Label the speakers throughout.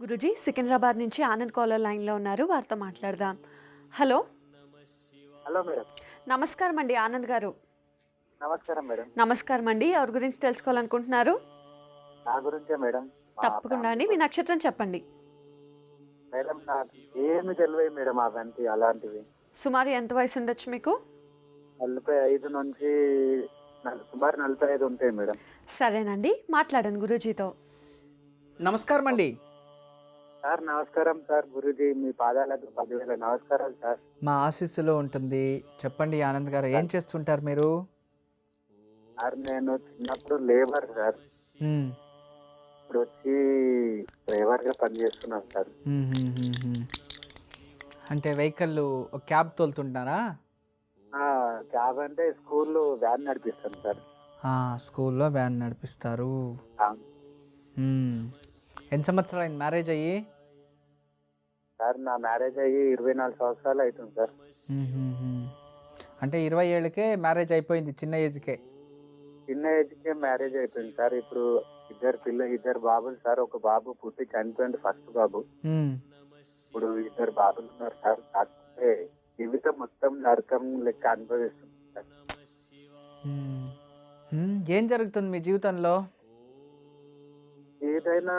Speaker 1: గురుజీ సికింద్రాబాద్ నుంచి ఆనంద్ కాలర్ లైన్లో ఉన్నారు. వారితో మాట్లాడదాం. Hello,
Speaker 2: hello madam.
Speaker 1: నమస్కారం అండి ఆనంద్ గారు.
Speaker 2: నమస్కారం మేడం.
Speaker 1: నమస్కారం అండి. ఎవరి గురించి తెలుసుకోవాలనుకుంటున్నారు?
Speaker 2: నా గురించే మేడం. మా
Speaker 1: తప్పకుండా అండి.
Speaker 2: ఫ్యామిలీ
Speaker 1: మీ నక్షత్రం చెప్పండి.
Speaker 2: మేడం, నాకు ఏమి తెలియదు మేడం అవంతి అలాంటివి.
Speaker 1: సుమారు ఎంత వయసు ఉండొచ్చు మీకు?
Speaker 2: 45 నుంచి సుమారు 45 ఉంటాయి మేడం.
Speaker 1: సరేనండి, మాట్లాడండి గురూజీతో.
Speaker 3: నమస్కారం అండి.
Speaker 2: సార్ నమస్కారం సార్. గురూజీ మీ పాదాలకు 10,000 నమస్కారాలు సార్.
Speaker 3: మా ఆశీస్సులో ఉంటుంది. చెప్పండి ఆనంద్ గారు, ఏం చేస్తుంటారు మీరు?
Speaker 2: సార్ నేను చిన్నప్పుడు లేబర్ సార్.
Speaker 3: మ్మ్.
Speaker 2: ఇప్పుడు వచ్చి డ్రైవర్ గా పనిచేస్తున్నాను సార్.
Speaker 3: మ్మ్, మ్మ్, మ్మ్, మ్మ్. అంటే వెహికల్ క్యాబ్ తోలుతుంటారా?
Speaker 2: జాబ్ అంటే స్కూల్లో వ్యాన్ నడిపిస్తాను సార్.
Speaker 3: స్కూల్లో వ్యాన్ నడిపిస్తారు.
Speaker 2: ఆ,
Speaker 3: మ్మ్. ఎన్ని సంవత్సరాలు అయింది మ్యారేజ్ అయ్యి?
Speaker 2: సార్ నా మ్యారేజ్ అయ్యి 24 సంవత్సరాలు అవుతుంది సార్.
Speaker 3: మ్మ్, మ్మ్, మ్మ్. అంటే 20 ఏళ్ళకే మ్యారేజ్ అయిపోయింది, చిన్న ఏజ్కే.
Speaker 2: చిన్న ఏజ్ కే మ్యారేజ్ అయిపోయింది సార్. ఇప్పుడు ఇద్దరు బాబులు సార్. ఒక బాబు పుట్టి చనిపోయింది, ఫస్ట్ బాబు.
Speaker 3: మ్మ్.
Speaker 2: ఇప్పుడు 2 బాబులు ఉన్నారు సార్. కాకపోతే జీవితం మొత్తం నరకం లెక్క అనుభవిస్తుంది సార్.
Speaker 3: మ్మ్. మ్మ్. ఏం జరుగుతుంది మీ జీవితంలో?
Speaker 2: ఏదైనా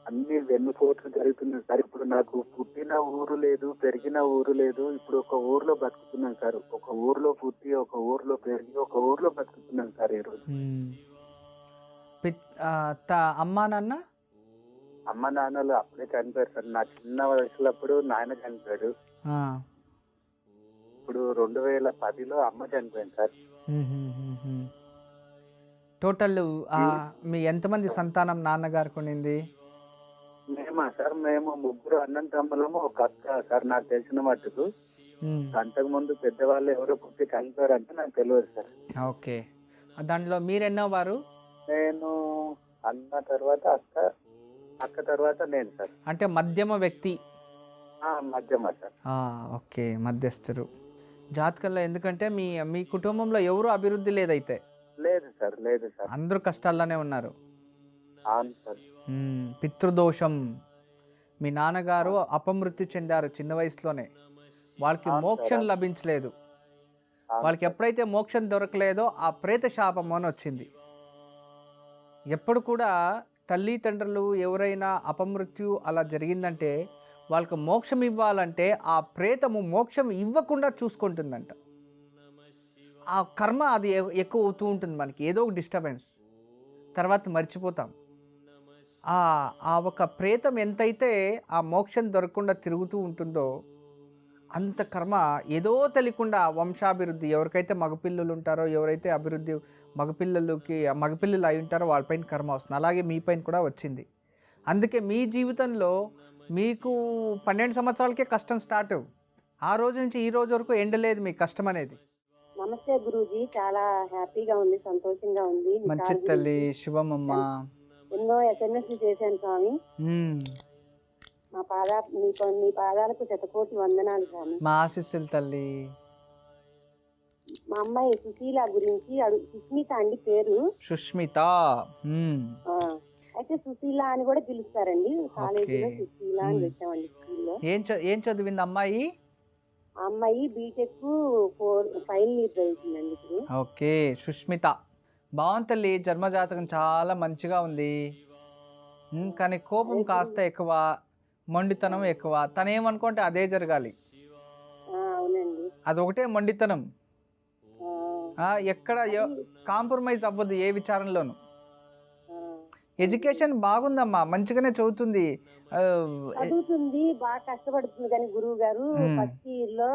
Speaker 2: అన్ని వెన్నుపోట్లు జరుగుతున్నాయి సార్. ఇప్పుడు నాకు పుట్టిన ఊరు లేదు, పెరిగిన ఊరు లేదు. ఇప్పుడు ఒక ఊర్లో బతుకుతున్నాను సార్. ఒక ఊర్లో పుట్టి, ఒక ఊర్లో పెరిగి, ఒక ఊర్లో బతుకుతున్నాను సార్ ఈరోజు.
Speaker 3: మ్మ్. అమ్మా నాన్న?
Speaker 2: అమ్మ నాన్నలు అప్పుడే చనిపోయారు సార్. నా చిన్న వయసులప్పుడు నాయన చనిపోయాడు.
Speaker 3: ఆ.
Speaker 2: ఇప్పుడు 2010లో అమ్మ చనిపోయింది సార్.
Speaker 3: టోటల్ మీ ఎంతమంది సంతానం నాన్నగారికి ఉండింది?
Speaker 2: మేము 3 అన్నం తమ్ములము, ఒక అక్క సార్. నాకు తెలిసిన మట్టుకు అంతకు ముందు పెద్దవాళ్ళు ఎవరో పుట్టి చనిపోయారంటే నాకు తెలియదు సార్.
Speaker 3: ఓకే. దాంట్లో మీరెన్నో వారు?
Speaker 2: నేను అన్న తర్వాత అక్క తర్వాత నేను సార్.
Speaker 3: అంటే మధ్యమ వ్యక్తి.
Speaker 2: మధ్యమ సార్.
Speaker 3: ఓకే, మధ్యస్థురు. జాతకంలో ఎందుకంటే మీ మీ కుటుంబంలో ఎవరు అభివృద్ధి లేదైతే?
Speaker 2: లేదు సార్, లేదు సార్.
Speaker 3: అందరూ కష్టాల్లోనే ఉన్నారు.
Speaker 2: అవును సార్.
Speaker 3: పితృదోషం. మీ నాన్నగారు అపమృత్యు చెందారు చిన్న వయసులోనే. వాళ్ళకి
Speaker 2: అవును
Speaker 3: మోక్షం
Speaker 2: సార్.
Speaker 3: లభించలేదు.
Speaker 2: అవును
Speaker 3: వాళ్ళకి
Speaker 2: సార్.
Speaker 3: ఎప్పుడైతే మోక్షం దొరకలేదో ఆ ప్రేత శాపం అని వచ్చింది. ఎప్పుడు కూడా తల్లిదండ్రులు ఎవరైనా అపమృత్యు అలా జరిగిందంటే వాళ్ళకి మోక్షం ఇవ్వాలంటే ఆ ప్రేతము మోక్షం ఇవ్వకుండా చూసుకుంటుందంట. ఆ కర్మ అది ఎక్కువ అవుతూ ఉంటుంది మనకి, ఏదో ఒక డిస్టర్బెన్స్. తర్వాత మర్చిపోతాం. ఆ ఒక ప్రేతం ఎంతైతే ఆ మోక్షం దొరకకుండా తిరుగుతూ ఉంటుందో అంత కర్మ ఏదో తెలియకుండా వంశాభివృద్ధి, ఎవరికైతే మగపిల్లలు ఉంటారో, ఎవరైతే అభివృద్ధి మగపిల్లలు అయి ఉంటారో వాళ్ళపైన కర్మ వస్తుంది. అలాగే మీ పైన కూడా వచ్చింది. అందుకే మీ జీవితంలో మీకు 12 సంవత్సరాలకే కష్టం స్టార్ట్. ఆ రోజు నుంచి ఈ రోజు వరకు ఎండలేదు మీ కష్టం అనేది.
Speaker 4: నమస్తే గురూజీ, చాలా హ్యాపీగా ఉంది, సంతోషంగా ఉంది. మీ
Speaker 3: మంచి
Speaker 4: కాల్
Speaker 3: తల్లి,
Speaker 4: గురించి
Speaker 3: శుభమమ్మ.
Speaker 4: ఎన్నో ఎస్ఎంఎస్లు చేశాను స్వామి. మీ పాదాలకు శతకోటి వందనాలు స్వామి.
Speaker 3: మా ఆశీస్సులు తల్లి.
Speaker 4: మా అమ్మాయి సుశీల గురించి సుస్మిత అండి పేరు.
Speaker 3: సుష్మిత.
Speaker 4: అయితే సుశీల అని కూడా పిలుస్తారండి కాలేజీలో. సుశీల అని పెట్టామండి స్కూల్లో.
Speaker 3: ఏం చదివింది అమ్మాయి?
Speaker 4: ఆ అమ్మాయి బీటెక్ ఫైనల్ ఇయర్ చదువుతుందండి ఇప్పుడు.
Speaker 3: ఓకే, సుష్మిత బాగుంది తల్లి. జన్మజాతకం చాలా మంచిగా ఉంది. కానీ కోపం కాస్త ఎక్కువ, మొండితనం ఎక్కువ. తనేమనుకుంటే అదే జరగాలి.
Speaker 4: అవునండి,
Speaker 3: అదొకటే మొండితనం. ఎక్కడ కాంప్రమైజ్ అవ్వదు ఏ విచారంలోనూ. ఎడ్యుకేషన్ బాగుందమ్మా, మంచిగానే చదువుతుంది.
Speaker 4: చదువుతుంది, బాగా కష్టపడుతుంది. కానీ గురువు గారు ఫస్ట్ ఇయర్ లో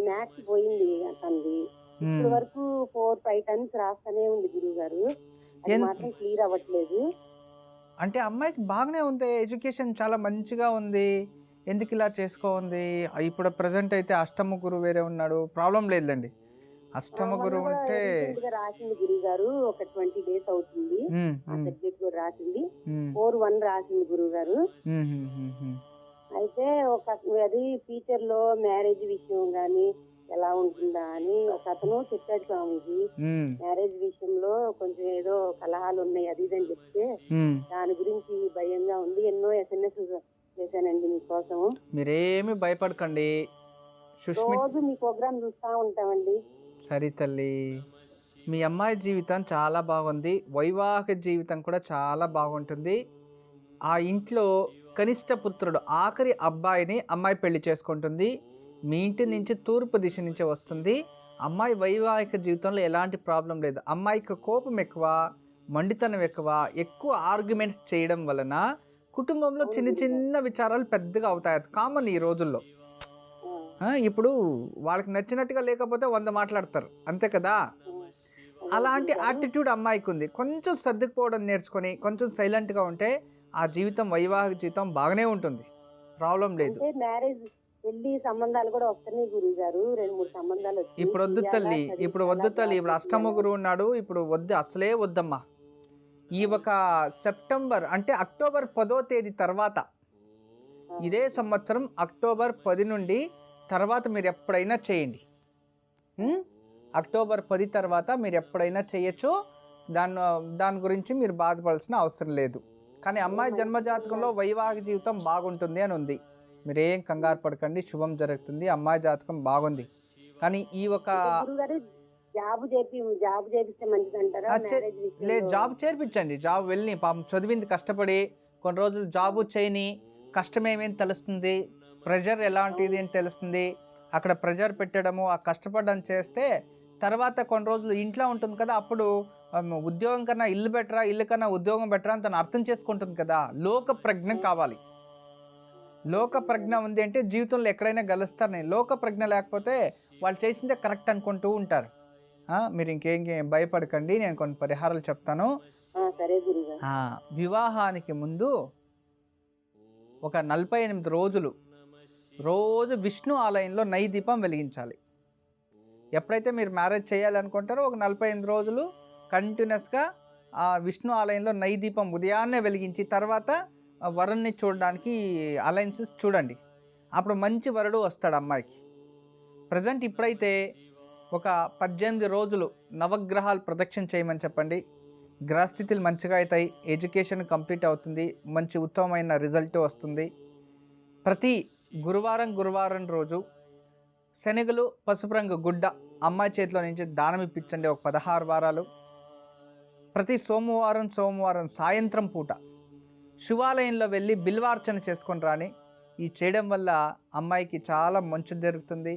Speaker 4: మ్యాథ్స్ పోయింది అంది. ఇప్పటి వరకు 4-5 టైమ్స్ రాస్తానే ఉంది గురువు గారు. అది మాత్రం క్లియర్ అవ్వట్లేదు.
Speaker 3: అంటే అమ్మాయికి బాగానే ఉంది, ఎడ్యుకేషన్ చాలా మంచిగా ఉంది. ఎందుకు ఇలా చేసుకోంది? ఇప్పుడు ప్రజెంట్ అయితే అష్టమ గురువు వేరే ఉన్నాడు, ప్రాబ్లం లేదులేండి. అష్టమ గురువు ఉంటే
Speaker 4: రాసింది గురువు గారు. ఒక 20 days అవుతుంది. ఆ సబ్జెక్ట్ కూడా రాసింది. 4-1 రాసింది గురువు గారు. అయితే అది ఫ్యూచర్ లో మ్యారేజ్ విషయం గానీ, ఎలా ఉంటుందా అని ఒక అతను చెప్పాడు స్వామీజీ. మ్యారేజ్ విషయంలో కొంచెం ఏదో కలహాలు ఉన్నాయి అది ఇది అని చెప్తే దాని గురించి భయంగా ఉంది. ఎన్నో SMS చేశానండి మీకోసం.
Speaker 3: మీరేమి భయపడకండి సుష్మిత.
Speaker 4: రోజు మీ ప్రోగ్రామ్ చూస్తా ఉంటామండి.
Speaker 3: సరే తల్లి, మీ అమ్మాయి జీవితం చాలా బాగుంది, వైవాహిక జీవితం కూడా చాలా బాగుంటుంది. ఆ ఇంట్లో కనిష్ట పుత్రుడు ఆఖరి అబ్బాయిని అమ్మాయి పెళ్లి చేసుకుంటుంది. మీ ఇంటి నుంచి తూర్పు దిశ నుంచి వస్తుంది. అమ్మాయి వైవాహిక జీవితంలో ఎలాంటి ప్రాబ్లం లేదు. అమ్మాయికి కోపం ఎక్కువ, మండితనం ఎక్కువ ఆర్గ్యుమెంట్స్ చేయడం వలన కుటుంబంలో చిన్న చిన్న విచారాలు పెద్దగా అవుతాయి. కామన్ ఈ రోజుల్లో. ఇప్పుడు వాళ్ళకి నచ్చినట్టుగా లేకపోతే 100 మాట్లాడతారు, అంతే కదా. అలాంటి యాటిట్యూడ్ అమ్మాయికి ఉంది. కొంచెం సర్దుకుపోవడం నేర్చుకొని కొంచెం సైలెంట్గా ఉంటే ఆ జీవితం, వైవాహిక జీవితం బాగానే ఉంటుంది, ప్రాబ్లం లేదు.
Speaker 4: మ్యారేజ్ పెళ్లి సంబంధాలు కూడా వస్తున్నాయి గురువు గారు, 2-3 సంబంధాలు.
Speaker 3: ఇప్పుడు వద్దు తల్లి, ఇప్పుడు అష్టమ గురువు ఉన్నాడు, ఇప్పుడు వద్దు, అసలే వద్దమ్మా. ఈ ఒక సెప్టెంబర్ అంటే అక్టోబర్ 10వ తేదీ తర్వాత, ఇదే సంవత్సరం అక్టోబర్ 10 నుండి తర్వాత మీరు ఎప్పుడైనా చేయండి. అక్టోబర్ 10 తర్వాత మీరు ఎప్పుడైనా చేయొచ్చు. దాని గురించి మీరు బాధపడాల్సిన అవసరం లేదు. కానీ అమ్మాయి జన్మజాతకంలో వైవాహిక జీవితం బాగుంటుంది అని ఉంది. మీరేం కంగారు పడకండి, శుభం జరుగుతుంది. అమ్మాయి జాతకం బాగుంది. కానీ ఈ ఒక లేదు, జాబ్ చేర్పించండి. జాబ్ వెళ్ళి పాపం చదివింది కష్టపడి కొన్ని రోజులు జాబు చేయని, కష్టమేమేమి తెలుస్తుంది, ప్రెషర్ ఎలాంటిది అని తెలుస్తుంది. అక్కడ ప్రెషర్ పెట్టడము, ఆ కష్టపడడం చేస్తే తర్వాత కొన్ని రోజులు ఇంట్లో ఉంటుంది కదా, అప్పుడు ఉద్యోగం కన్నా ఇల్లు బెటరా, ఇల్లు కన్నా ఉద్యోగం బెటరా అని తను అర్థం చేసుకుంటుంది కదా. లోక ప్రజ్ఞ కావాలి. లోక ప్రజ్ఞ ఉంది అంటే జీవితంలో ఎక్కడైనా గెలుస్తారు. నేను లోక ప్రజ్ఞ లేకపోతే వాళ్ళు చేసిందే కరెక్ట్ అనుకుంటూ ఉంటారు. మీరు ఇంకేం భయపడకండి, నేను కొన్ని పరిహారాలు చెప్తాను. వివాహానికి ముందు ఒక 48 రోజులు రోజు విష్ణు ఆలయంలో నెయ్యి దీపం వెలిగించాలి. ఎప్పుడైతే మీరు మ్యారేజ్ చేయాలనుకుంటారో ఒక 48 రోజులు కంటిన్యూస్గా ఆ విష్ణు ఆలయంలో నెయ్యి దీపం ఉదయాన్నే వెలిగించి తర్వాత వరుణ్ణి చూడడానికి అలయన్సెస్ చూడండి. అప్పుడు మంచి వరుడు వస్తాడు అమ్మాయికి. ప్రజెంట్ ఇప్పుడైతే ఒక 18 రోజులు నవగ్రహాలు ప్రదక్షిణ చేయమని చెప్పండి. గ్రహస్థితులు మంచిగా అవుతాయి, ఎడ్యుకేషన్ కంప్లీట్ అవుతుంది, మంచి ఉత్తమమైన రిజల్ట్ వస్తుంది. ప్రతి గురువారం రోజు శనగలు, పసుపు రంగు గుడ్డ అమ్మాయి చేతిలో నుంచి దానం ఇప్పించండి ఒక 16 వారాలు. ప్రతి సోమవారం సాయంత్రం పూట శివాలయంలో వెళ్ళి బిల్వార్చన చేసుకొని రాని. ఈ చేయడం వల్ల అమ్మాయికి చాలా మంచి జరుగుతుంది,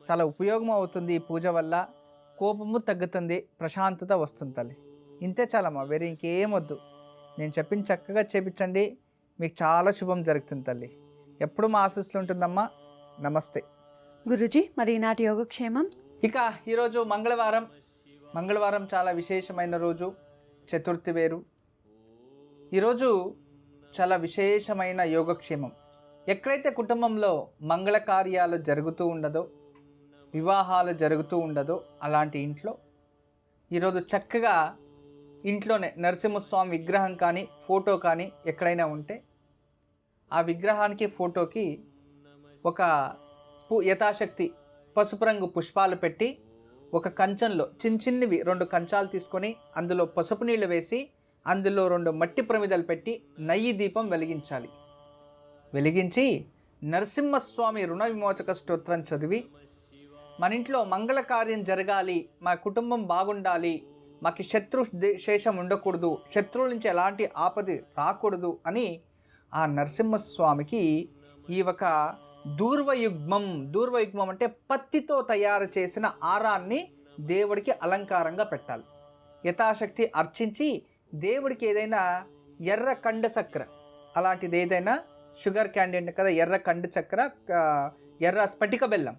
Speaker 3: చాలా ఉపయోగం అవుతుంది. ఈ పూజ వల్ల కోపము తగ్గుతుంది, ప్రశాంతత వస్తుంది తల్లి. ఇంతే చాలమ్మా, వేరే ఇంకేం వద్దు. నేను చెప్పిన చక్కగా చేపించండి, మీకు చాలా శుభం జరుగుతుంది తల్లి. ఎప్పుడు మా ఆశీస్సులు ఉంటుందమ్మా. నమస్తే
Speaker 1: గురుజీ. మరి ఈనాటి యోగక్షేమం.
Speaker 3: ఇక ఈరోజు మంగళవారం చాలా విశేషమైన రోజు. చతుర్థి వేరు. ఈరోజు చాలా విశేషమైన యోగక్షేమం. ఎక్కడైతే కుటుంబంలో మంగళ కార్యాలు జరుగుతూ ఉండదో, వివాహాలు జరుగుతూ ఉండదో అలాంటి ఇంట్లో ఈరోజు చక్కగా ఇంట్లోనే నరసింహస్వామి విగ్రహం కానీ ఫోటో కానీ ఎక్కడైనా ఉంటే ఆ విగ్రహానికి ఫోటోకి ఒక యథాశక్తి పసుపు రంగు పుష్పాలు పెట్టి ఒక కంచంలో చిన్నవి 2 కంచాలు తీసుకొని అందులో పసుపు నీళ్ళు వేసి అందులో 2 మట్టి ప్రమిదలు పెట్టి నెయ్యి దీపం వెలిగించాలి. వెలిగించి నరసింహస్వామి రుణ విమోచక స్తోత్రం చదివి, మన ఇంట్లో మంగళ కార్యం జరగాలి, మా కుటుంబం బాగుండాలి, మాకు శత్రు శేషం ఉండకూడదు, శత్రువుల నుంచి ఎలాంటి ఆపద రాకూడదు అని ఆ నరసింహస్వామికి ఈ ఒక దూర్వయుగ్మం అంటే పత్తితో తయారు చేసిన ఆరాన్ని దేవుడికి అలంకారంగా పెట్టాలి. యథాశక్తి అర్చించి దేవుడికి ఏదైనా ఎర్ర కండ చక్కెర అలాంటిది ఏదైనా షుగర్ క్యాండీ అంటే కదా, ఎర్ర కండ చక్కెర, ఎర్ర స్ఫటిక బెల్లం